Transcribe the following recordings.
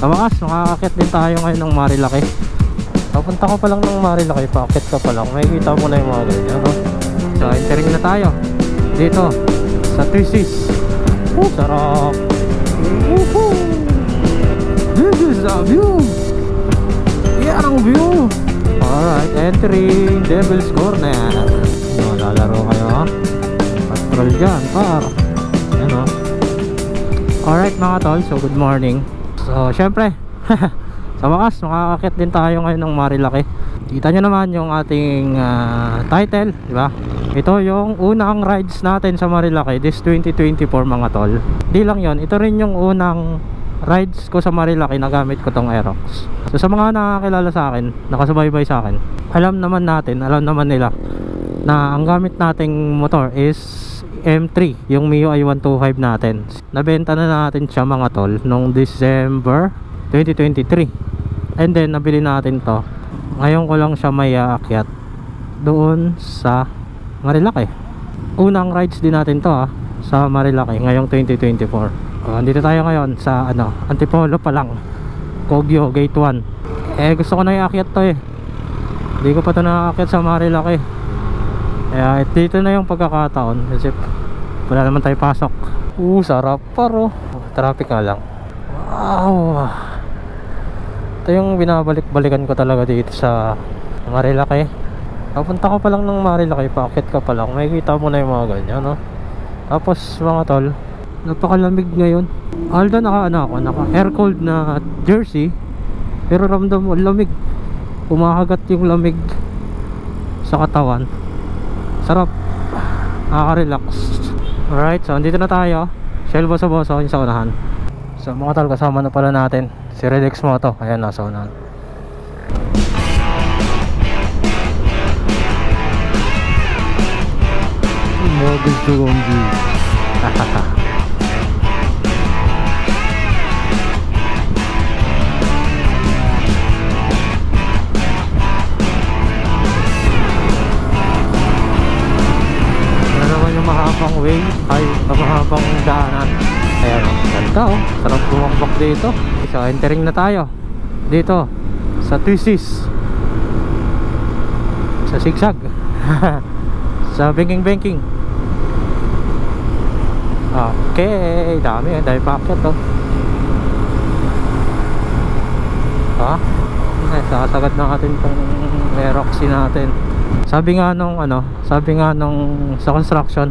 Sa wakas, makakakit din tayo ngayon ng Marilaki. Papunta ko pa lang ng Marilaki, paakit ka pa lang. May kita mo na yung mga ganyan, no? So, entering na tayo dito sa Thesis. Sarap! This is the view! Yan ang view! Alright, entering Devil's Corner. Lalaro kayo, ha? Patrol dyan, par. Yan, o. Alright mga tol, so good morning. So, syempre sa wakas, makakakit din tayo ngayon ng Marilaki. Kita nyo naman yung ating title, diba? Ito yung unang rides natin sa Marilaki this 2024 mga tol. Di lang yon, ito rin yung unang rides ko sa Marilaki na gamit ko tong Aerox. So sa mga nakakilala sa akin, nakasubaybay sa akin, alam naman nila na ang gamit nating motor is M3, yung MIUI 125 natin. Nabenta na natin siya mga tol noong December 2023. And then nabili natin to. Ngayon ko lang siya may aakyat doon sa Marilaki. Unang rides din natin to sa Marilaki ngayong 2024. Andito tayo ngayon sa Antipolo pa lang, Kogyo Gate 1. Gusto ko na iakyat to hindi ko pa to naakyat sa Marilaki. Kaya dito na yung pagkakataon kasi wala naman tayo pasok. Sarap paro. Traffic nga lang. Wow. Ito yung binabalik-balikan ko talaga dito sa Marilaki. Papunta ko pa lang ng Marilaki, paakit ka pa lang. May kita mo na yung mga ganyan, no? Tapos mga tol, napakalamig ngayon. Although naka air cold na jersey, pero ramdam mo lamig. Umakagat yung lamig sa katawan. Sarap, nakaka-relax. Alright, so andito na tayo. Shell boso-boso yung sa unahan. So mga tol, kasama na pala natin si Redex Moto. Ayan, nasa unahan. Mga gusto kong view. Mahabang way ay mahabang daanan. Ayan o, ganda o, sarap bumakbak dito. So entering na tayo dito sa Thesis, sa Sigsag sa banking. Okay, dami packet o. Sasagad na natin itong Aeroxy natin. Sabi nga nung sa construction,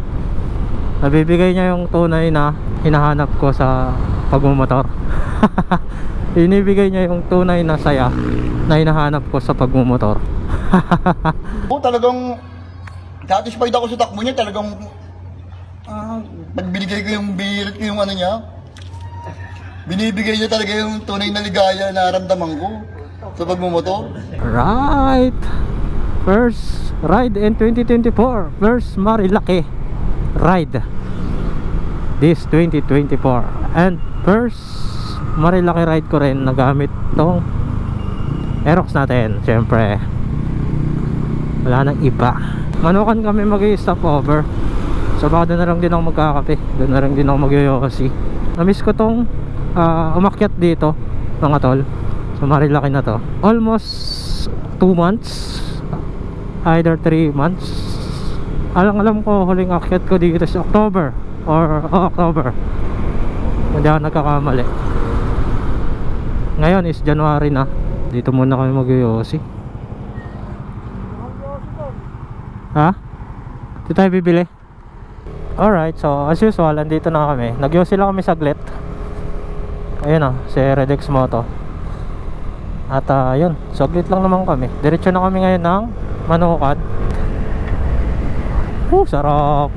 nabibigay niya yung tunay na hinahanap ko sa pagmumotor. Inibigay niya yung tunay na saya na hinahanap ko sa pagmumotor. Talagang satisfied ako sa takbo niya. Talagang pag binigay ko yung birit ko yung niya, binibigay niya talaga yung tunay na ligaya na naramdaman ko sa pagmumotor. Right, first ride in 2024, first Marilaki ride this 2024, and first Marilaki ride ko rin nagamit tong Aerox natin. Syempre wala nang iba, Manukan kami mag-i-stop over, so baka doon na lang din ako magkakape, doon na lang din ako mag-yoyosi. Namiss ko tong umakyat dito mga tol, so Marilaki na to almost 2 months, either 3 months. Alam ko huling akyat ko dito sa October or October, hindi ako nagkakamali. Ngayon is January na. Dito muna kami mag-yoyosi. Ha? Dito tayo bibili. Alright, so as usual andito na kami. Nag-yoyosi lang kami saglit. Ayun si Redex Moto. At yun, saglit lang naman kami. Diretso na kami ngayon ng Manukan. Sarap.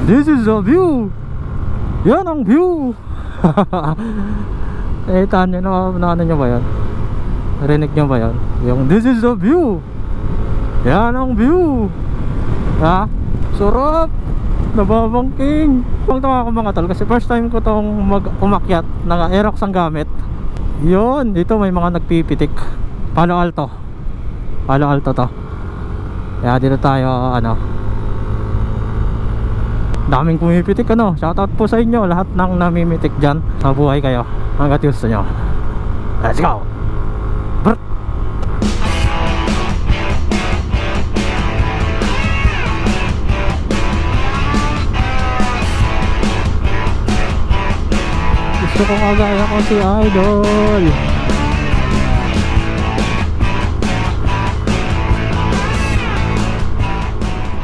This is the view. Yan ang view. Taan nyo na, ano nyo ba yan? Narinig nyo ba yan? Yung this is the view. Yan ang view. Ha? Sarap. Nababangking. Pagtawa ko mga tol, kasi first time ko tong umakyat na Aerox ang gamit. Yun, dito may mga nagpipitik. Palo Alto to. Kaya dito tayo Daming pumipitik ano. Shoutout po sa inyo lahat ng namimitik dyan. Mabuhay kayo hanggat gusto nyo. Let's go. Brr. Gusto ko kagaya ko si Idol.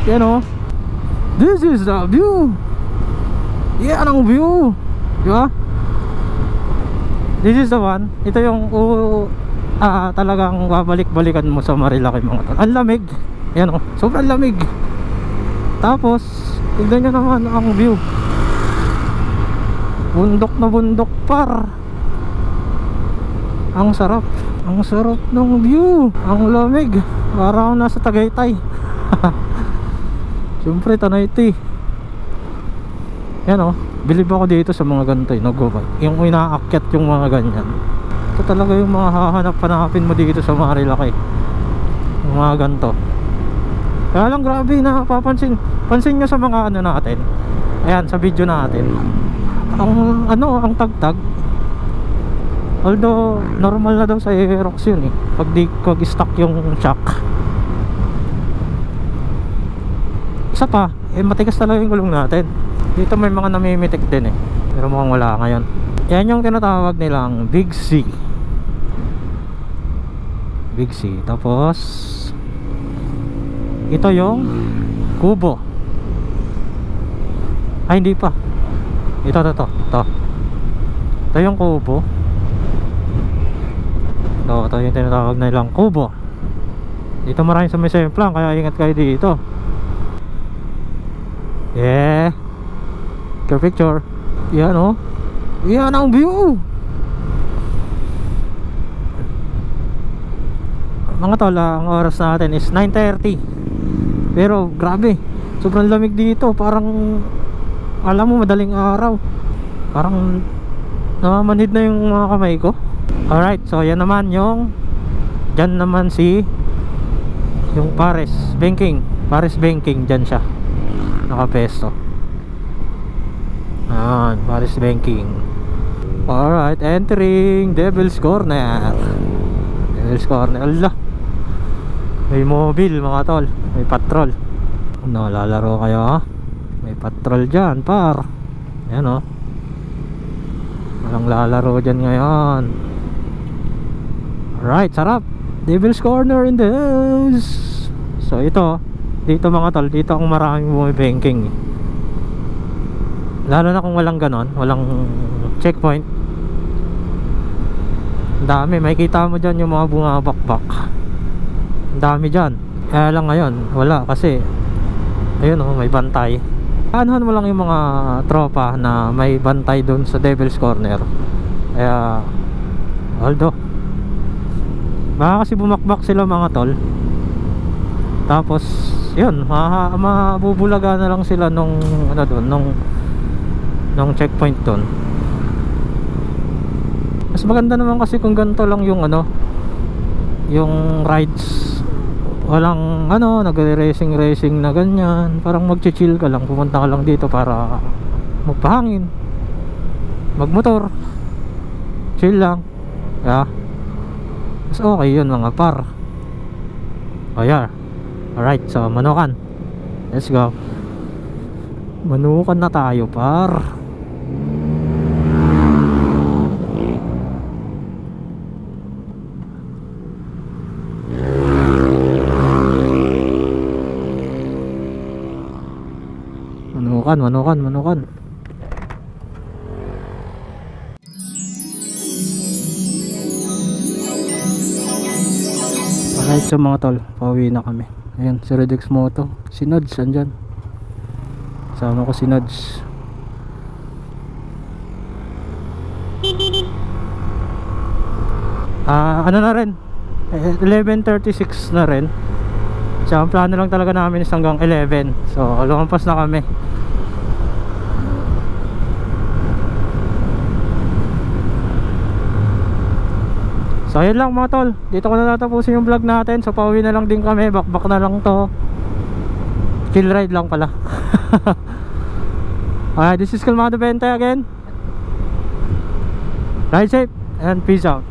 Yan o. This is the view. Yan ang view. Diba? This is the one. Ito yung talagang babalik-balikan mo sa Marilaki mga tol. Ang lamig. Yan o. Sobrang lamig. Tapos tignan nyo naman ang view. Bundok na bundok par. Ang sarap. Ang sarap ng view. Ang lamig. Parang nasa Tagaytay. Siyempre Tanaytay. Yan o. Bilib ako dito sa mga ganito yung inaakyat yung mga ganyan. Ito talaga yung mga hahanap-hanapin mo dito sa Marilaki. Yung mga ganito. Kaya lang grabe na papansin. Pansin nyo sa mga ano natin. Ayan sa video natin. Ang tagtag. Although normal na daw sa Aerox yun eh. Pag di stuck yung shock. Isa pa, matigas talaga yung gulong natin. Dito may mga namimitik din eh. Pero mukhang wala ngayon. Yan yung tinatawag nilang Big C. Big C. Tapos ito yung Kubo. Ay hindi pa. Ito. Ito yung Kubo. Ito yung tinatawag nilang Kubo. Dito maraming sumisemplang, kaya ingat kayo dito. Yeah. Picture. Yan o. Yan ang view. Mga tol, ang oras natin is 9:30. Pero grabe, sobrang lamig dito. Parang alam mo madaling araw. Parang namamanhid na yung mga kamay ko. Alright, so yan naman yung dyan naman si yung Paris Banking. Paris Banking, dyan siya nakapesto. Ayan, Paris Banking. Alright, entering Devil's Corner. Devil's Corner. Allah, may mobile mga tol. May patrol. Lalaro kayo ha. May patrol dyan par. Ayan o. Walang lalaro dyan ngayon. Alright, sarap. Devil's Corner in the house. So ito, dito mga tol, dito ang maraming bumibanking. Lalo na kung walang ganon, walang checkpoint. Dami, makikita mo dyan yung mga bumabakbak. Dami dyan. Kaya lang ngayon, wala kasi ayun o, may bantay. Anuhan mo lang yung mga tropa na may bantay dun sa Devil's Corner. Kaya although baka kasi bumakbak sila mga tol. Tapos yun, mabubulaga na lang sila nung ano doon, nung checkpoint doon. Mas maganda naman kasi kung ganito lang yung ano, yung rides. Walang ano, nagre-racing na ganyan. Parang mag-chill ka lang, pumunta ka lang dito para magpahangin, magmotor, chill lang. Yeah. Mas okay yun mga par. Oh yeah. Alright, so Manukan. Let's go. Manukan na tayo par. Manukan. Alright, so mga tol, pauwi na kami. Ayan, si Redex Moto. Si Nods, andyan. Sama ko si Nods. Ano na rin, 11:36 na rin. So ang plano lang talaga namin is hanggang 11. So lumampas na kami. So ayun lang mga tol, dito ko na natapusin yung vlog natin. So pauwi na lang din kami, bakbak na lang to. Chill ride lang pala. Alright, this is Kalmado Bente again. Ride safe and peace out.